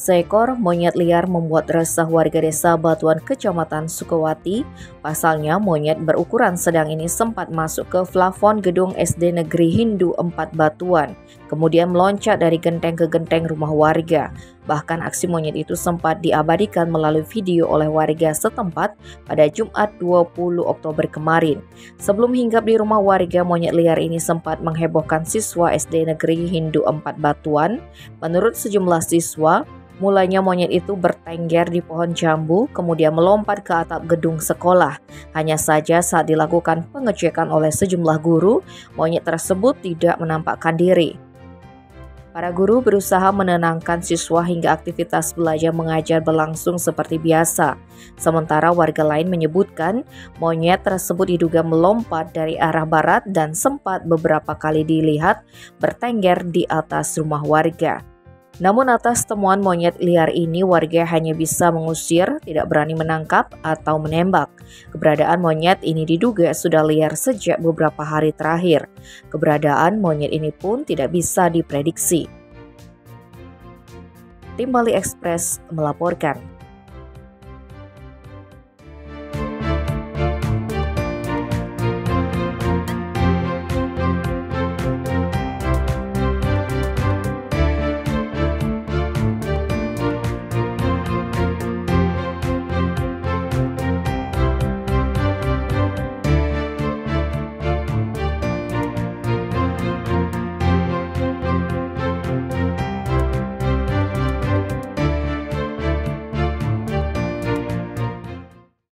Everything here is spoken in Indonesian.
Seekor monyet liar membuat resah warga desa Batuan, Kecamatan Sukawati. Pasalnya, monyet berukuran sedang ini sempat masuk ke plafon gedung SD Negeri Hindu 4 Batuan, kemudian meloncat dari genteng ke genteng rumah warga. Bahkan aksi monyet itu sempat diabadikan melalui video oleh warga setempat pada Jumat 20 Oktober kemarin. Sebelum hinggap di rumah warga, monyet liar ini sempat menghebohkan siswa SD Negeri Hindu 4 Batuan. Menurut sejumlah siswa, mulanya monyet itu bertengger di pohon jambu, kemudian melompat ke atap gedung sekolah. Hanya saja saat dilakukan pengecekan oleh sejumlah guru, monyet tersebut tidak menampakkan diri. Para guru berusaha menenangkan siswa hingga aktivitas belajar mengajar berlangsung seperti biasa. Sementara warga lain menyebutkan monyet tersebut diduga melompat dari arah barat dan sempat beberapa kali dilihat bertengger di atas rumah warga. Namun atas temuan monyet liar ini, warga hanya bisa mengusir, tidak berani menangkap atau menembak. Keberadaan monyet ini diduga sudah liar sejak beberapa hari terakhir. Keberadaan monyet ini pun tidak bisa diprediksi. Tim Bali Express melaporkan.